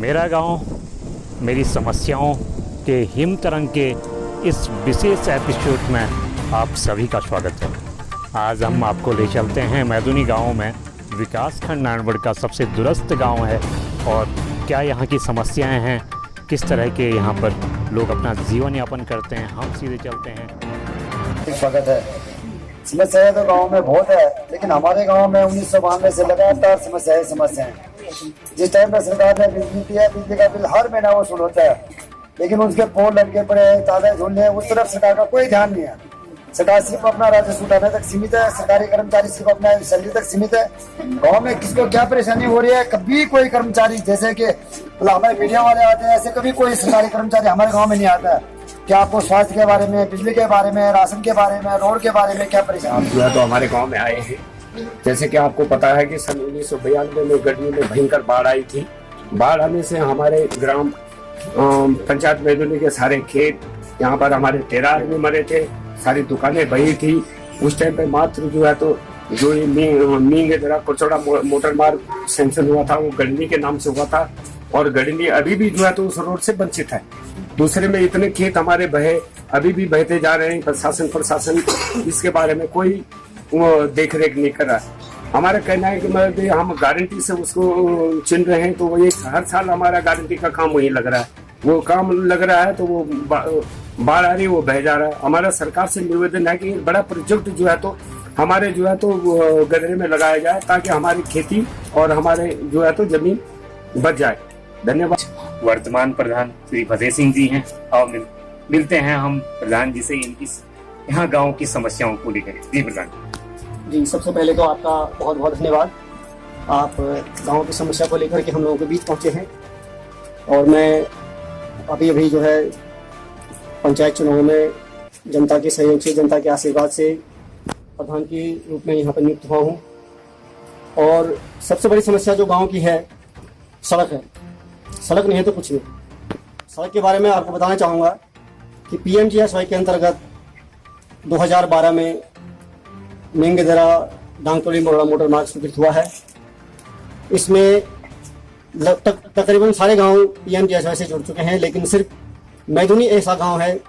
मेरा गांव मेरी समस्याओं के हिम तरंग के इस विशेष एपिसोड में आप सभी का स्वागत है। आज हम आपको ले चलते हैं मैदुनी गांव में। विकास खंड नारायणगढ़ का सबसे दूरस्थ गांव है और क्या यहाँ की समस्याएं हैं, किस तरह के यहाँ पर लोग अपना जीवन यापन करते हैं, हम सीधे चलते हैं। स्वागत है। समस्याएं तो गांव में बहुत है, लेकिन हमारे गांव में 1992 से लगातार समस्याएं। जिस टाइम में सरकार ने बिजली दिया, बिजली का बिल हर महीना वसूल होता है, लेकिन उसके पोल लटके पड़े हैं, ताले झूलने हैं, उस तरफ सरकार का कोई ध्यान नहीं है। सरकार सिर्फ अपना राजस्व उठाने तक सीमित है, सरकारी कर्मचारी सिर्फ अपना सैलरी तक सीमित है। गांव में किसको क्या परेशानी हो रही है, कभी कोई कर्मचारी, जैसे कि हमारे मीडिया वाले आते हैं, ऐसे कभी कोई सरकारी कर्मचारी हमारे गाँव में नहीं आता है। क्या आपको स्वास्थ्य के बारे में, बिजली के बारे में, राशन के बारे में, रोड के बारे में क्या परेशानी? आप जो है तो हमारे गांव में आए हैं। जैसे कि आपको पता है कि सन 1992 में गर्मी में भयंकर बाढ़ आई थी। बाढ़ आने से हमारे ग्राम पंचायत मैदुनी के सारे खेत, यहाँ पर हमारे 13 आदमी मरे थे, सारी दुकानें बही थी। उस टाइम पे मात्र जो है तो जो ये मींग कुचड़ा मोटर मार्ग सेंक्शन हुआ था वो गढ़नी के नाम से हुआ था, और गढ़नी अभी भी जो है तो उस रोड से वंचित है। दूसरे में इतने खेत हमारे बहे, अभी भी बहते जा रहे हैं। प्रशासन इसके बारे में कोई देख रेख नहीं कर रहा है। हमारा कहना है कि हम गारंटी से उसको चुन रहे हैं, तो वो ये हर साल हमारा गारंटी का काम वही लग रहा है। वो काम लग रहा है तो वो बाढ़ आ रही है, वो बह जा रहा है। हमारा सरकार से निवेदन है कि बड़ा प्रोजेक्ट जो है तो हमारे जो है तो गदरे में लगाया जाए, ताकि हमारी खेती और हमारे जो है तो जमीन बच जाए। धन्यवाद। वर्तमान प्रधान श्री फतेह सिंह जी हैं और मिलते हैं हम प्रधान जी से इनकी यहाँ गांव की समस्याओं को लेकर। जी प्रधान जी, सबसे पहले तो आपका बहुत बहुत धन्यवाद। आप गांव की समस्या को लेकर के हम लोगों के बीच पहुंचे हैं, और मैं अभी जो है पंचायत चुनाव में जनता के सहयोग से, जनता के आशीर्वाद से प्रधान के रूप में यहाँ पर नियुक्त हुआ हूँ। और सबसे बड़ी समस्या जो गांव की है, सड़क है। सड़क नहीं है तो कुछ नहीं। सड़क के बारे में आपको बताना चाहूँगा कि PMGSY के अंतर्गत 2012 में मेंगेदरा डांगतोली मोरड़ा मोटर मार्ग स्वीकृत हुआ है। इसमें तकरीबन सारे गांव PMGSY से जुड़ चुके हैं, लेकिन सिर्फ मैदुनी ऐसा गांव है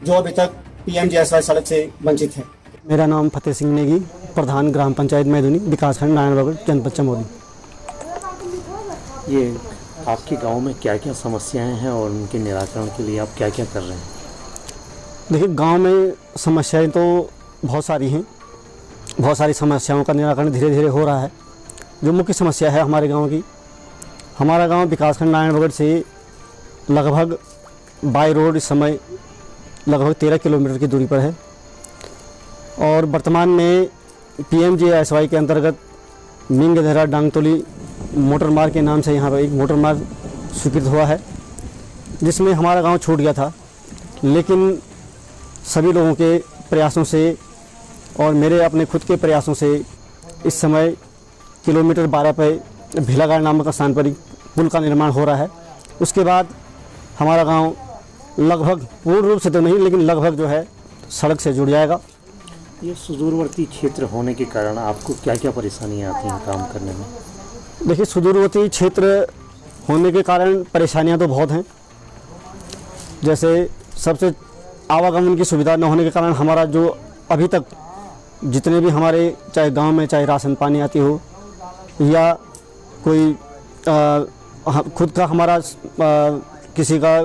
जो अभी तक PMGSY सड़क से वंचित है। मेरा नाम फतेह सिंह नेगी, प्रधान ग्राम पंचायत मैदुनी, विकासखंड नारायणगढ़, जनपद चमोली। ये आपके गांव में क्या क्या समस्याएं हैं और उनके निराकरण के लिए आप क्या क्या कर रहे हैं? देखिए, गांव में समस्याएं तो बहुत सारी हैं। बहुत सारी समस्याओं का निराकरण धीरे धीरे हो रहा है। जो मुख्य समस्या है हमारे गांव की, हमारा गांव विकासखंड नारायणगढ़ से लगभग बाई रोड इस समय लगभग 13 किलोमीटर की दूरी पर है, और वर्तमान में PMGSY के अंतर्गत मेंगेदरा डांगतोली मोटर मार्ग के नाम से यहाँ पर एक मोटर मार्ग स्वीकृत हुआ है, जिसमें हमारा गांव छूट गया था। लेकिन सभी लोगों के प्रयासों से और मेरे अपने खुद के प्रयासों से इस समय किलोमीटर 12 पे भिलागाड़ नामक स्थान पर पुल का निर्माण हो रहा है। उसके बाद हमारा गांव लगभग, पूर्ण रूप से तो नहीं, लेकिन लगभग जो है सड़क से जुड़ जाएगा। ये सुदूरवर्ती क्षेत्र होने के कारण आपको क्या क्या परेशानियाँ आती हैं काम करने में? देखिए, सुदूरवर्ती क्षेत्र होने के कारण परेशानियां तो बहुत हैं। जैसे सबसे आवागमन की सुविधा न होने के कारण हमारा जो अभी तक जितने भी हमारे चाहे गांव में चाहे राशन पानी आती हो, या कोई खुद का हमारा किसी का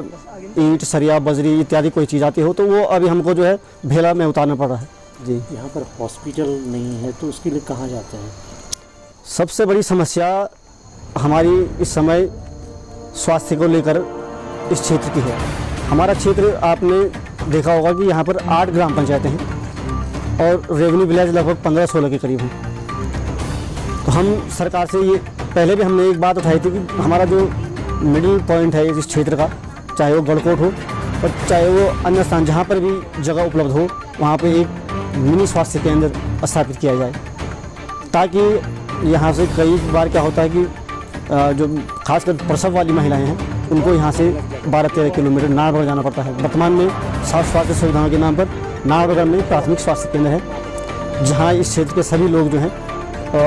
ईंट सरिया बजरी इत्यादि कोई चीज़ आती हो, तो वो अभी हमको जो है भेला में उतारना पड़ रहा है। जी, यहाँ पर हॉस्पिटल नहीं है तो उसके लिए कहाँ जाते हैं? सबसे बड़ी समस्या हमारी इस समय स्वास्थ्य को लेकर इस क्षेत्र की है। हमारा क्षेत्र आपने देखा होगा कि यहाँ पर 8 ग्राम पंचायतें हैं और रेवेन्यू विलेज लगभग 15-16 के करीब हैं। तो हम सरकार से ये पहले भी हमने एक बात उठाई थी कि हमारा जो मिडिल पॉइंट है इस क्षेत्र का, चाहे वो गढ़कोट हो और चाहे वो अन्य स्थान जहाँ पर भी जगह उपलब्ध हो, वहाँ पर एक मिनी स्वास्थ्य केंद्र स्थापित किया जाए, ताकि यहाँ से कई बार क्या होता है कि जो खासकर प्रसव वाली महिलाएं हैं उनको यहाँ से 12-13 किलोमीटर नारायणगढ़ जाना पड़ता है। वर्तमान में स्वास्थ्य सुविधाओं के नाम पर नारायणगढ़ में प्राथमिक स्वास्थ्य केंद्र है, जहाँ इस क्षेत्र के सभी लोग जो हैं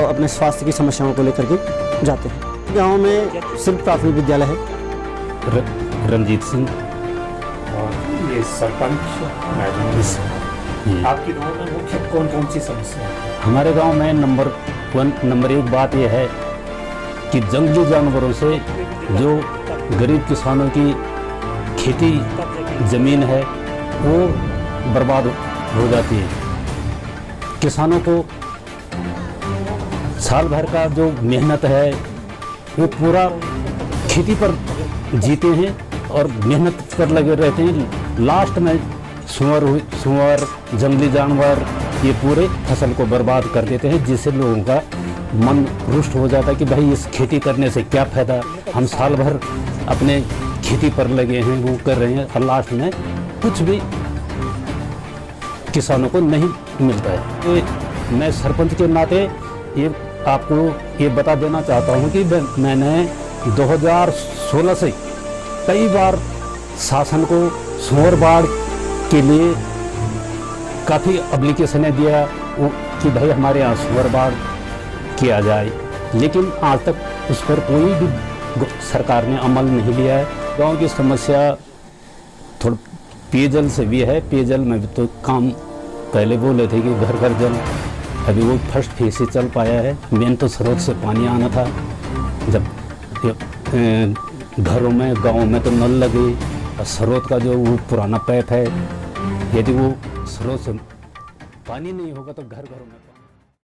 अपने स्वास्थ्य की समस्याओं को लेकर के जाते हैं। गांव में सिर्फ प्राथमिक विद्यालय है। रंजीत सिंह। और ये सरपंच मैदानी जी। आपके गांव में मुख्य कौन कौन सी समस्या है? हमारे गांव में नंबर एक बात यह है कि जंगली जानवरों से जो गरीब किसानों की खेती ज़मीन है वो बर्बाद हो जाती है। किसानों को साल भर का जो मेहनत है वो पूरा खेती पर जीते हैं और मेहनत पर लगे रहते हैं। लास्ट में सुअर जंगली जानवर ये पूरे फसल को बर्बाद कर देते हैं, जिससे लोगों का मन रुष्ट हो जाता है कि भाई इस खेती करने से क्या फ़ायदा, हम साल भर अपने खेती पर लगे हैं, वो कर रहे हैं और लास्ट में कुछ भी किसानों को नहीं मिलता है। तो मैं सरपंच के नाते ये आपको ये बता देना चाहता हूँ कि मैंने 2016 से कई बार शासन को सुअर बाढ़ के लिए काफ़ी एप्लीकेशनें दिया कि भाई हमारे यहाँ सुअर बाढ़ किया जाए, लेकिन आज तक उस पर कोई भी सरकार ने अमल नहीं लिया है। गांव की समस्या थोड़ा पेयजल से भी है। पेयजल में भी तो काम पहले बोले थे कि घर घर जल, अभी वो फर्स्ट फेज से चल पाया है। मेन तो स्रोत से पानी आना था। जब घरों में गांव में तो नल लगे और स्रोत का जो वो पुराना पाइप है, यदि वो स्रोत से पानी नहीं होगा तो घर घरों में